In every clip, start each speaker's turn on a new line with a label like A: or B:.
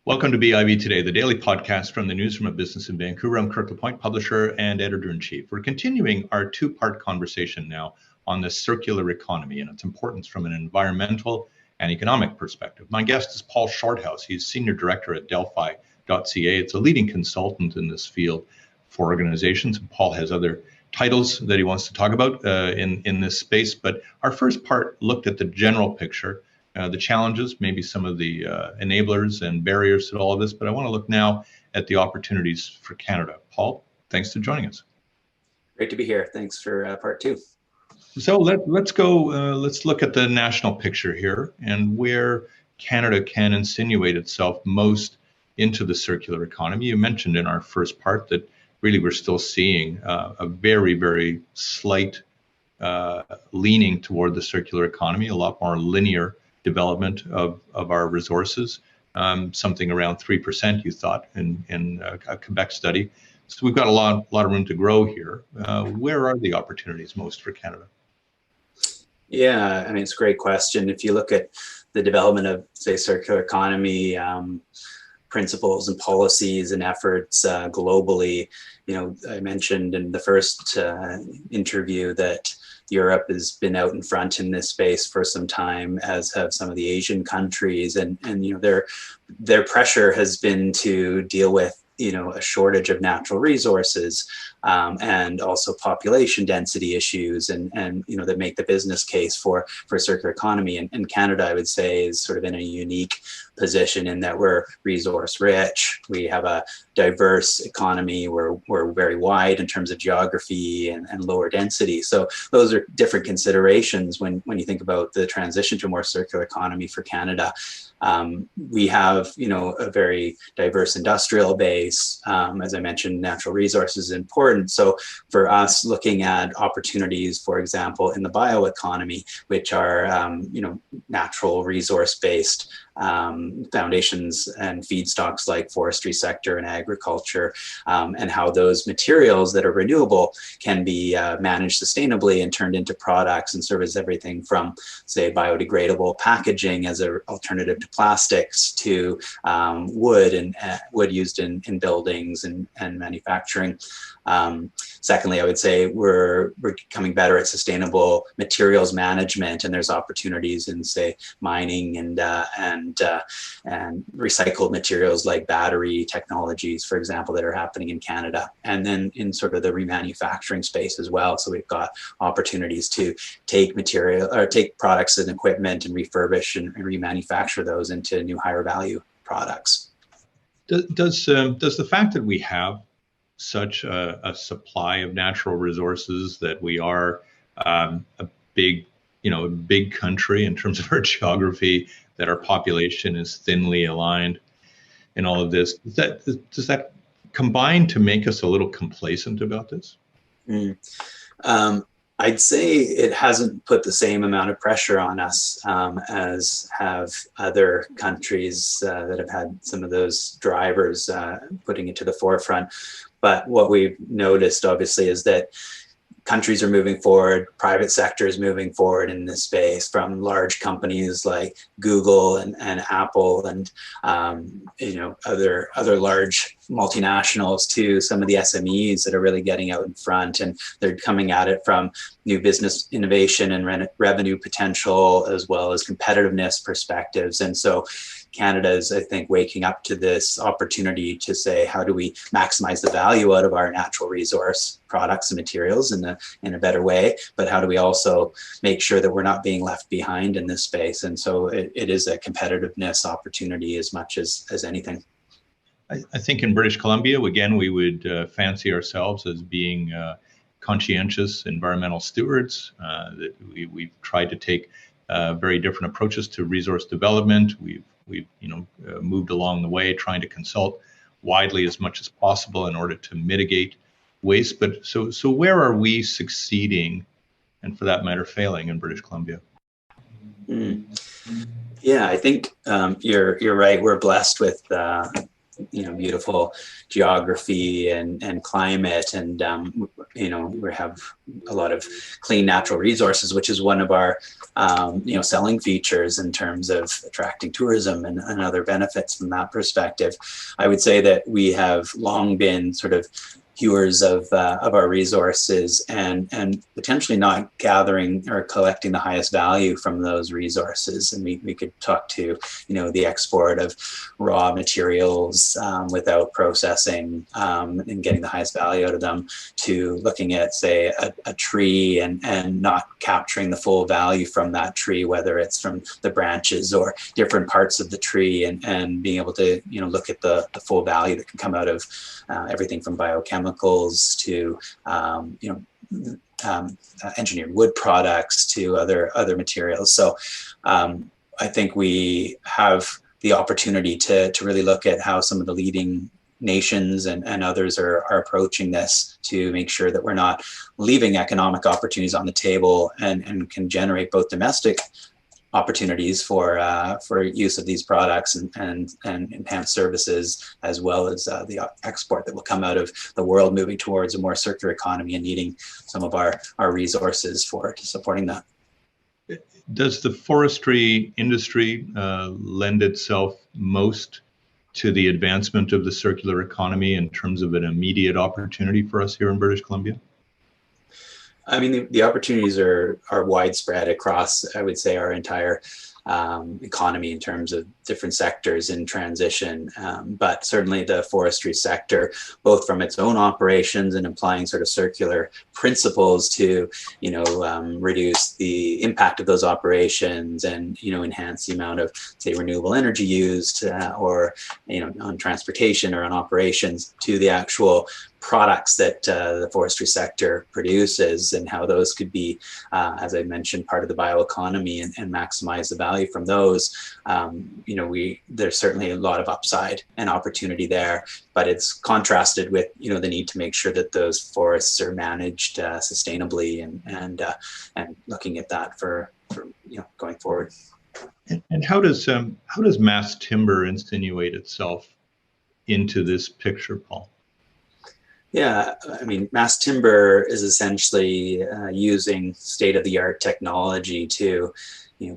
A: Welcome to BIV Today, the daily podcast from the Newsroom of Business in Vancouver. I'm Kirk LaPointe, publisher and editor-in-chief. We're continuing our two-part conversation now on the circular economy and its importance from an environmental and economic perspective. My guest is Paul Shorthouse. He's Senior Director at Delphi.ca. It's a leading consultant in this field for organizations. Paul has other titles that he wants to talk about in this space. But our first part looked at the general picture, the challenges, maybe some of the enablers and barriers to all of this. But I want to look now at the opportunities for Canada. Paul, thanks for joining us.
B: Great to be here. Thanks for part two.
A: So let's go. Let's look at the national picture here and where Canada can insinuate itself most into the circular economy. You mentioned in our first part that really we're still seeing a very, very slight leaning toward the circular economy, a lot more linear development of our resources, something around 3% you thought in a Quebec study. So we've got a lot of room to grow here. Where are the opportunities most for Canada?
B: Yeah, I mean, it's a great question. If you look at the development of, say, circular economy principles and policies and efforts globally, I mentioned in the first interview that Europe has been out in front in this space for some time, as have some of the Asian countries, and their pressure has been to deal with a shortage of natural resources and also population density issues, and that make the business case for circular economy. And Canada, I would say, is sort of in a unique position in that we're resource rich. We have a diverse economy. We're very wide in terms of geography and lower density. So those are different considerations when you think about the transition to a more circular economy for Canada. We have, a very diverse industrial base. As I mentioned, natural resources is important. So for us, looking at opportunities, for example, in the bioeconomy, which are, natural resource-based foundations and feedstocks like forestry sector and agriculture, and how those materials that are renewable can be managed sustainably and turned into products and serve as everything from, say, biodegradable packaging as an alternative to plastics to wood and wood used in buildings and manufacturing. Secondly, I would say we're becoming better at sustainable materials management, and there's opportunities in, say, mining and recycled materials like battery technologies, for example, that are happening in Canada, and then in sort of the remanufacturing space as well. So we've got opportunities to take products and equipment and refurbish and remanufacture those into new higher value products.
A: Does the fact that we have such a supply of natural resources, that we are a big country in terms of our geography, that our population is thinly aligned in all of this, does that combine to make us a little complacent about this?
B: I'd say it hasn't put the same amount of pressure on us as have other countries that have had some of those drivers putting it to the forefront. But what we've noticed, obviously, is that countries are moving forward, private sector is moving forward in this space, from large companies like Google and Apple and other large multinationals to some of the SMEs that are really getting out in front, and they're coming at it from new business innovation and revenue potential as well as competitiveness perspectives. And so Canada is, I think, waking up to this opportunity to say, how do we maximize the value out of our natural resource products and materials in a better way? But how do we also make sure that we're not being left behind in this space? And so it is a competitiveness opportunity as much as anything.
A: I think in British Columbia, again, we would fancy ourselves as being conscientious environmental stewards, that we've tried to take very different approaches to resource development. We've moved along the way, trying to consult widely as much as possible in order to mitigate waste. But so where are we succeeding, and for that matter, failing in British Columbia?
B: Yeah, I think you're right. We're blessed with beautiful geography and climate, and we have a lot of clean natural resources, which is one of our selling features in terms of attracting tourism and other benefits from that perspective. I would say that we have long been sort of hewers of our resources and potentially not gathering or collecting the highest value from those resources. And we could talk to, the export of raw materials without processing and getting the highest value out of them, to looking at, say, a tree and not capturing the full value from that tree, whether it's from the branches or different parts of the tree, and being able to, look at the full value that can come out of everything from biochemicals to engineered wood products to other materials. So I think we have the opportunity to really look at how some of the leading nations and others are approaching this, to make sure that we're not leaving economic opportunities on the table, and can generate both domestic opportunities for use of these products and enhanced services, as well as the export that will come out of the world moving towards a more circular economy and needing some of our resources for supporting that.
A: Does the forestry industry lend itself most to the advancement of the circular economy in terms of an immediate opportunity for us here in British Columbia?
B: I mean, the opportunities are widespread across, I would say, our entire economy in terms of different sectors in transition. But certainly the forestry sector, both from its own operations and applying sort of circular principles to, reduce the impact of those operations and, enhance the amount of, say, renewable energy used or, on transportation or on operations, to the actual products that the forestry sector produces, and how those could be, as I mentioned, part of the bioeconomy and maximize the value from those. There's certainly a lot of upside and opportunity there, but it's contrasted with, the need to make sure that those forests are managed sustainably and looking at that for going forward.
A: And how does mass timber insinuate itself into this picture, Paul?
B: Yeah, I mean, mass timber is essentially using state-of-the-art technology to,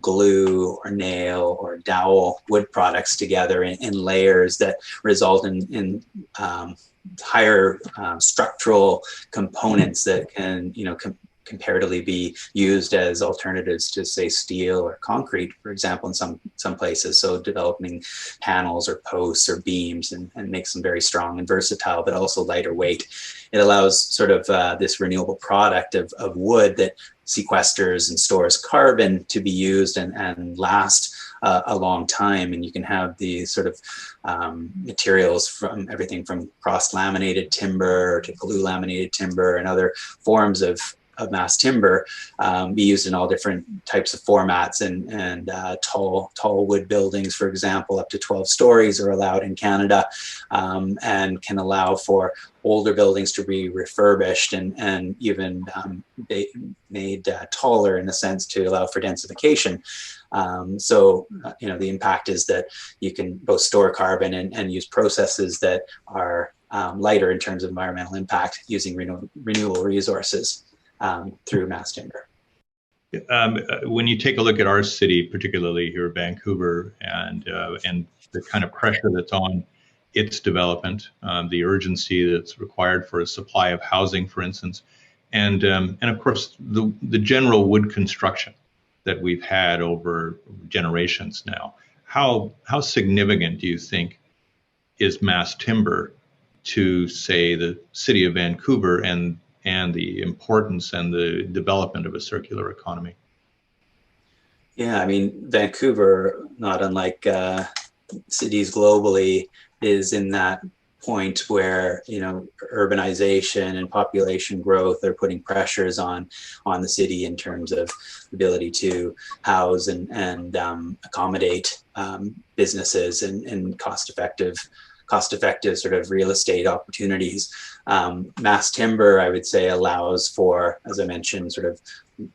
B: glue or nail or dowel wood products together in layers that result in higher structural components that can, comparatively be used as alternatives to, say, steel or concrete, for example, in some places. So developing panels or posts or beams and makes them very strong and versatile, but also lighter weight. It allows sort of this renewable product of wood that sequesters and stores carbon to be used and last a long time. And you can have these sort of materials from everything from cross-laminated timber to glue-laminated timber and other forms of mass timber be used in all different types of formats, and tall wood buildings, for example, up to 12 stories are allowed in Canada, and can allow for older buildings to be refurbished and even made taller, in a sense, to allow for densification. The impact is that you can both store carbon and use processes that are lighter in terms of environmental impact, using renewable resources through mass timber.
A: When you take a look at our city, particularly here, Vancouver, and the kind of pressure that's on its development, the urgency that's required for a supply of housing, for instance, and of course the general wood construction that we've had over generations now, how significant do you think is mass timber to, say, the city of Vancouver and the importance and the development of a circular economy?
B: Yeah, I mean, Vancouver, not unlike cities globally, is in that point where, urbanization and population growth are putting pressures on the city in terms of ability to house and accommodate businesses in cost-effective cost-effective sort of real estate opportunities. Mass timber, I would say, allows for, as I mentioned, sort of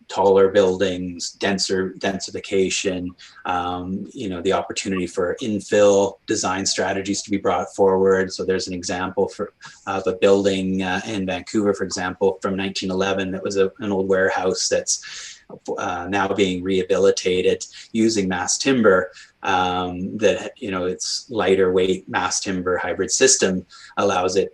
B: taller buildings, densification, the opportunity for infill design strategies to be brought forward. So there's an example of a building in Vancouver, for example, from 1911 that was an old warehouse that's now being rehabilitated using mass timber. That its lighter weight mass timber hybrid system allows it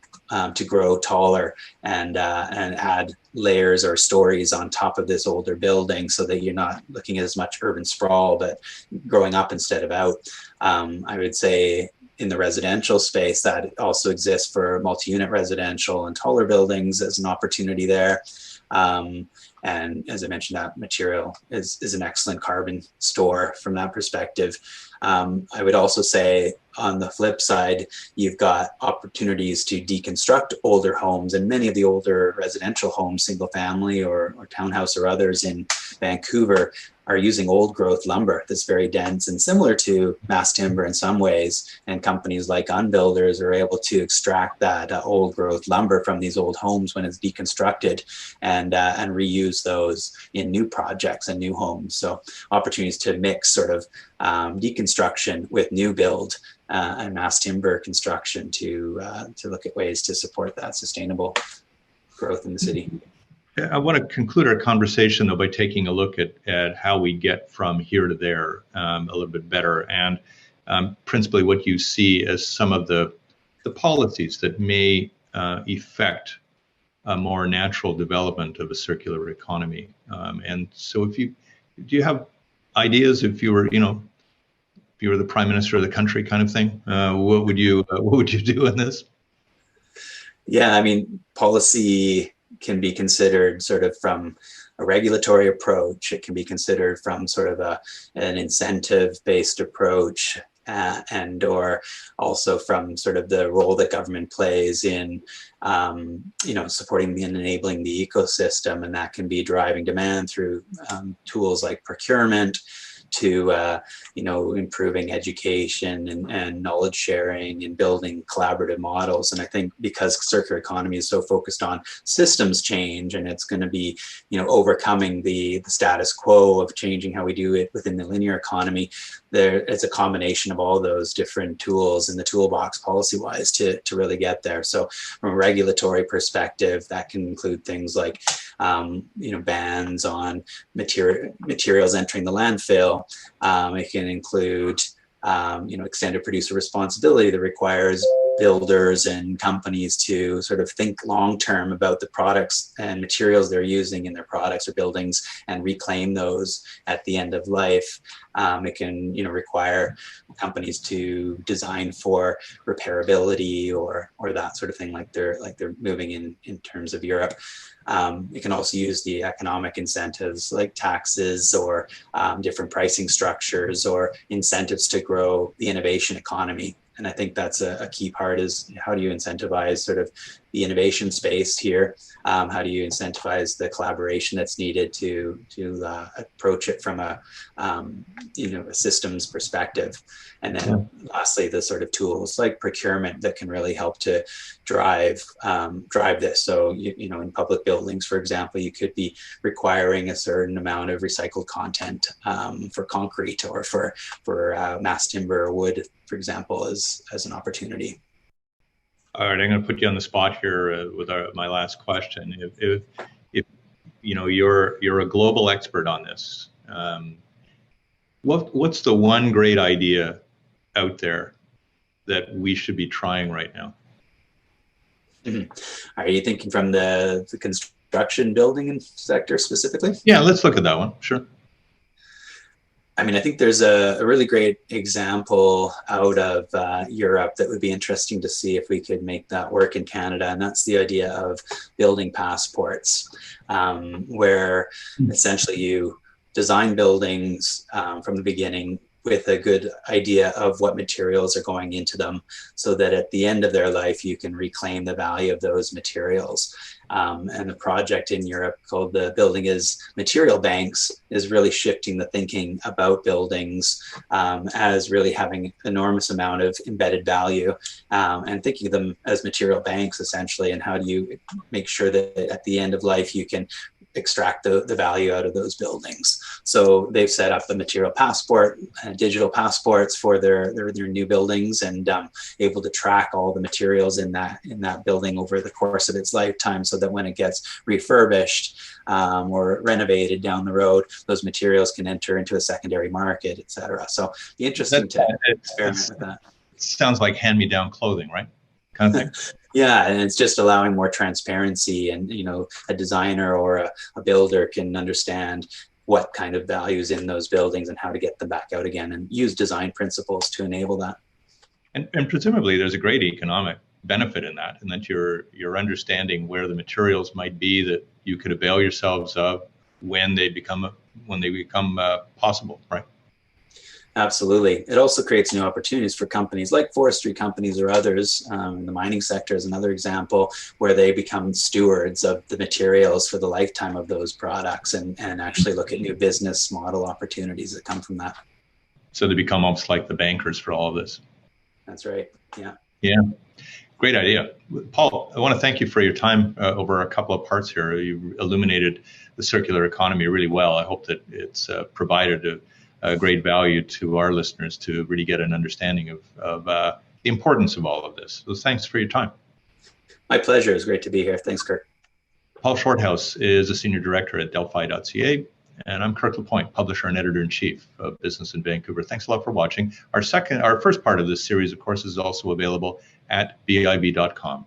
B: to grow taller and add layers or stories on top of this older building, so that you're not looking at as much urban sprawl, but growing up instead of out. I would say in the residential space that also exists for multi-unit residential and taller buildings as an opportunity there. And as I mentioned, that material is an excellent carbon store from that perspective. I would also say on the flip side, you've got opportunities to deconstruct older homes, and many of the older residential homes, single family or townhouse or others in Vancouver, are using old growth lumber that's very dense and similar to mass timber in some ways. And companies like Unbuilders are able to extract that old growth lumber from these old homes when it's deconstructed and reuse those in new projects and new homes. So opportunities to mix sort of deconstruction with new build and mass timber construction to look at ways to support that sustainable growth in the city.
A: I want to conclude our conversation, though, by taking a look at how we get from here to there a little bit better, and principally what you see as some of the policies that may effect a more natural development of a circular economy. And so, do you have ideas if you were the prime minister of the country, kind of thing? What would you do in this?
B: Yeah, I mean, policy can be considered sort of from a regulatory approach. It can be considered from sort of an incentive-based approach, and or also from sort of the role that government plays in supporting and enabling the ecosystem, and that can be driving demand through tools like procurement, to improving education and knowledge sharing and building collaborative models. And I think because circular economy is so focused on systems change, and it's going to be overcoming the status quo of changing how we do it within the linear economy, it's a combination of all those different tools in the toolbox policy-wise to really get there. So from a regulatory perspective, that can include things like bans on materials entering the landfill. It can include extended producer responsibility that requires builders and companies to sort of think long-term about the products and materials they're using in their products or buildings and reclaim those at the end of life. It can require companies to design for repairability or that sort of thing, like they're moving in terms of Europe. It can also use the economic incentives like taxes or different pricing structures or incentives to grow the innovation economy. And I think that's a key part, is how do you incentivize sort of the innovation space here? How do you incentivize the collaboration that's needed to approach it from a systems perspective? And then lastly, the sort of tools like procurement that can really help to drive this. So in public buildings, for example, you could be requiring a certain amount of recycled content for concrete or for mass timber or wood, for example, as an opportunity.
A: All right, I'm going to put you on the spot here with my last question. If you're a global expert on this, what's the one great idea out there that we should be trying right now?
B: Mm-hmm. Are you thinking from the construction building sector specifically?
A: Yeah, let's look at that one. Sure.
B: I mean, I think there's a really great example out of Europe that would be interesting to see if we could make that work in Canada. And that's the idea of building passports, where essentially you design buildings from the beginning, with a good idea of what materials are going into them, so that at the end of their life, you can reclaim the value of those materials. And the project in Europe called the Building as Material Banks is really shifting the thinking about buildings as really having enormous amount of embedded value, and thinking of them as material banks essentially, and how do you make sure that at the end of life you can extract the value out of those buildings. So they've set up a material passport, digital passports for their new buildings, and able to track all the materials in that building over the course of its lifetime, so that when it gets refurbished or renovated down the road, those materials can enter into a secondary market, et cetera. So it'd be interesting to experiment with that.
A: It sounds like hand-me-down clothing, right? Kind of thing.
B: Yeah, and it's just allowing more transparency, and a designer or a builder can understand what kind of values in those buildings and how to get them back out again, and use design principles to enable that.
A: And presumably there's a great economic benefit in that you're understanding where the materials might be that you could avail yourselves of when they become possible, right?
B: Absolutely. It also creates new opportunities for companies like forestry companies or others. The mining sector is another example, where they become stewards of the materials for the lifetime of those products, and actually look at new business model opportunities that come from that.
A: So they become almost like the bankers for all of this.
B: That's right. Yeah.
A: Yeah. Great idea. Paul, I want to thank you for your time over a couple of parts here. You illuminated the circular economy really well. I hope that it's provided a great value to our listeners to really get an understanding of the importance of all of this. So thanks for your time.
B: My pleasure. It's great to be here. Thanks, Kirk.
A: Paul Shorthouse is a senior director at Delphi.ca, and I'm Kirk LaPointe, publisher and editor-in-chief of Business in Vancouver. Thanks a lot for watching. Our first part of this series, of course, is also available at BIV.com.